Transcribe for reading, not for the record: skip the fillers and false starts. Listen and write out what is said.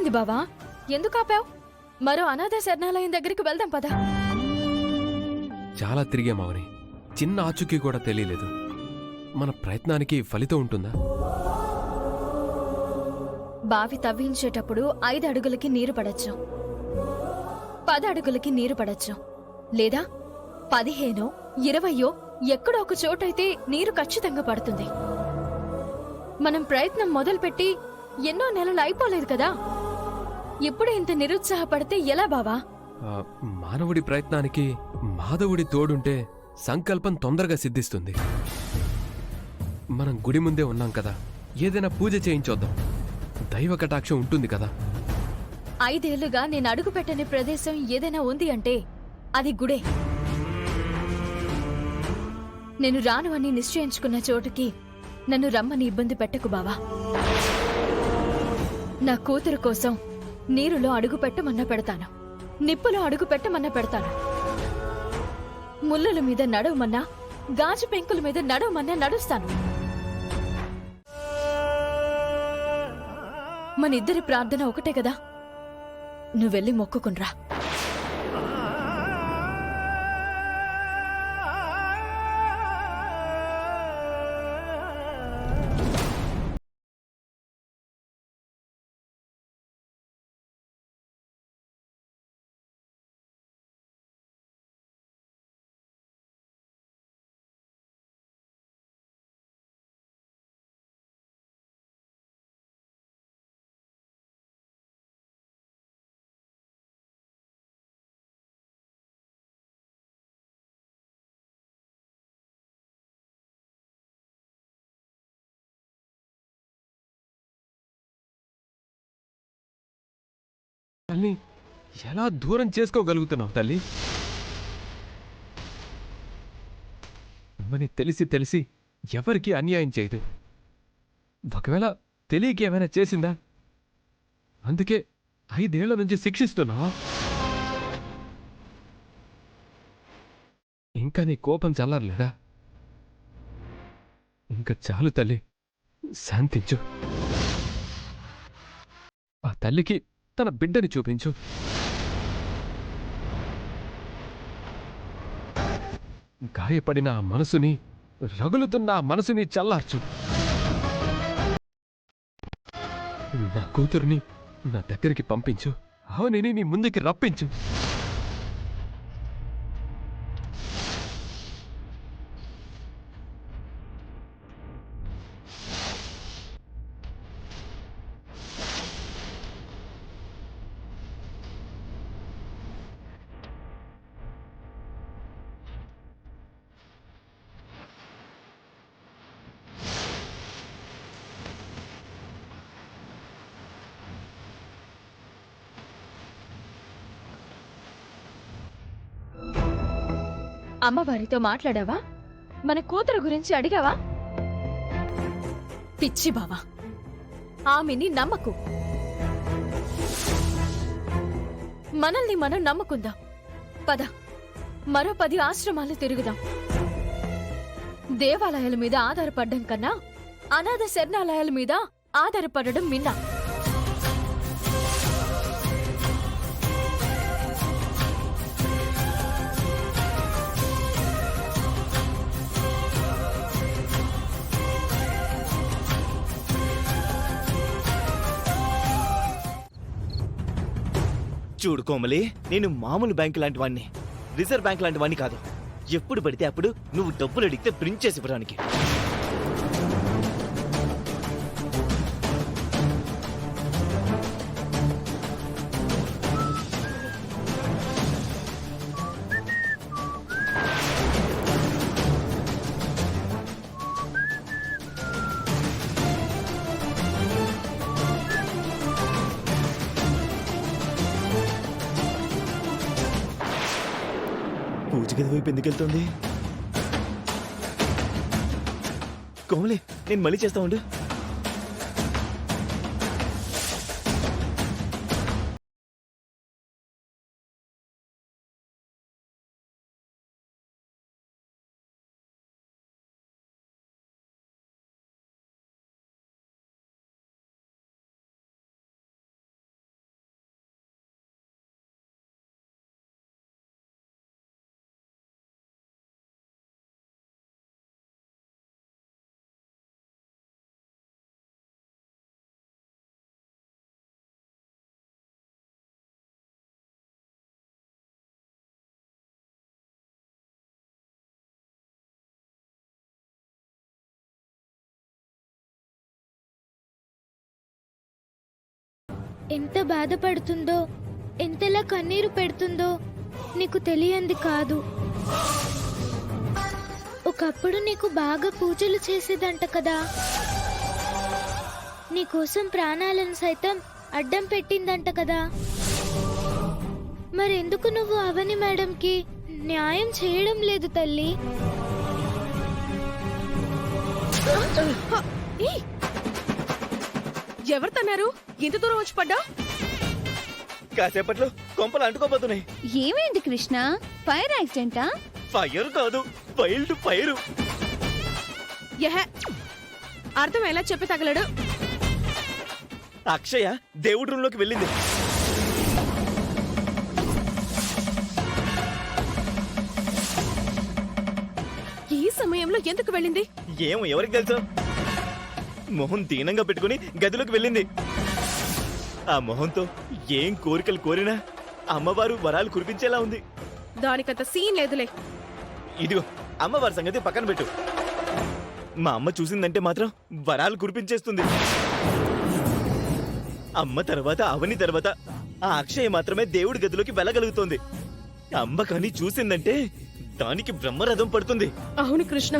ఏమైంది బావా? ఎందుకు ఆపావు? మరో అనాథ శరణాలయం దగ్గరికి వెళ్దాం పదా. చాలా తిరిగామవని, చిన్న ఆచూకీ కూడా తెలియలేదు. మన ప్రయత్నానికి ఫలితం ఉంటుందా? బావి తవ్వించేటప్పుడు 5 అడుగులకి నీరు పడచ్చు, 10 అడుగులకి నీరు పడచ్చు, లేదా 15, 20 ఎక్కడో ఒక చోటైతే నీరు ఖచ్చితంగా పడుతుంది. మనం ప్రయత్నం మొదలుపెట్టి ఎన్నో నెలలు అయిపోలేదు కదా. ఇప్పుడు ఇంత నిరుత్సాహపడితే ఎలా బావా? మానవుడి ప్రయత్నానికి మాధవుడి తోడుంటే సంకల్పం తొందరగా సిద్ధిస్తుంది. మనం గుడి ముందే ఉన్నాం కదా, ఏదైనా పూజ చేయించొద్దాం. దైవ కటాక్షం ఉంటుంది కదా. 5 ఏళ్లుగా నేను అడుగుపెట్టని ప్రదేశం ఏదైనా ఉంది అంటే అది గుడే. నేను రాను అని నిశ్చయించుకున్న చోటుకి నన్ను రమ్మని ఇబ్బంది పెట్టకు బావా. నా కూతురు కోసం నీరులో అడుగు పెట్టమన్నా పెడతాను, నిప్పులో అడుగు పెట్టమన్నా పెడతాను. ముళ్ళుల మీద నడవమన్నా, గాజు పెంకుల మీద నడవమన్నా నడుస్తాను. మన ఇద్దరి ప్రార్థన ఒకటే కదా. నువ్వెళ్ళి మొక్కుకున్రా. తల్లి, ఎలా దూరం చేసుకోగలుగుతున్నావు తల్లి? అమ్మని తెలిసి తెలిసి ఎవరికి అన్యాయం చేయదు. ఒకవేళ తెలియక ఏమైనా చేసిందా? అందుకే 5 ఏళ్ల నుంచి శిక్షిస్తున్నావా? ఇంకా నీ కోపం చల్లారలేదా? ఇంకా చాలు తల్లి, శాంతించు. ఆ తల్లికి తన బిడ్డని చూపించు. గాయపడిన ఆ మనసుని, రగులుతున్న ఆ మనసుని చల్లార్చు. నా కూతురుని నా దగ్గరికి పంపించు. అవనిని నీ ముందుకి రప్పించు. అమ్మవారితో మాట్లాడావా? మన కూతురు గురించి అడిగావా? పిచ్చి బావా, ఆమెని నమ్మకు. మనల్ని మనం నమ్ముకుందాం. పద, మరో 10 ఆశ్రమాలు తిరుగుదాం. దేవాలయాల మీద ఆధారపడ్డం కన్నా అనాథ శరణాలయాల మీద ఆధారపడడం మిన్నా. చూడు కోమలి, నేను మామూలు బ్యాంక్ లాంటి వాడిని, రిజర్వ్ బ్యాంక్ లాంటి వాడిని కాదు. ఎప్పుడు పడితే అప్పుడు నువ్వు డబ్బులు అడిగితే ప్రింట్ చేసి ఇవ్వడానికి. పూజ గది వైపు ఎందుకు వెళ్తుంది కోమలి? నేను మళ్ళీ చేస్తా ఉండు. ఎంత బాధపడుతుందో ఎంతలా కన్నీరు పెడుతుందో నీకు తెలియంది కాదు. ఒకప్పుడు నీకు బాగా పూజలు చేసేదంట కదా, నీకోసం ప్రాణాలను సైతం అడ్డం పెట్టిందంట కదా. మరెందుకు నువ్వు అవని మేడంకి న్యాయం చేయడం లేదు తల్లి? ఎవరు తన్నారు? ఇంత దూరం వచ్చి పడ్డా? కాసేపట్లో కొంపలు అంటుకోబోతున్నాయి. ఏమైంది కృష్ణ? ఫైర్ యాక్సిడెంటా? ఫైర్ కాదు, వైల్డ్ ఫైర్. యహ, అర్థం ఎలా చెప్పి తగలడు? అక్షయ దేవుడి రూమ్ లోకి వెళ్ళింది. ఈ సమయంలో ఎందుకు వెళ్ళింది? ఏమో, ఎవరికి తెలుసు? మొహం దీనంగా పెట్టుకుని గదిలోకి వెళ్ళింది. ఆ మొహంతో ఏం కోరికలు కోరినా అమ్మవారు వరాలు కురిపించేలా ఉంది. దానికంత సీన్ లేదులే. ఇదిగో, అమ్మవారి సంగతి పక్కన పెట్టు. మా అమ్మ చూసిందంటే మాత్రం వరాలు కురిపించేస్తుంది. అమ్మ తర్వాత అవని తర్వాత ఆ అక్షయ మాత్రమే దేవుడి గదిలోకి వెళ్ళగలుగుతోంది. అమ్మ కానీ చూసిందంటే దానికి బ్రహ్మరథం పడుతుంది. అవును కృష్ణ,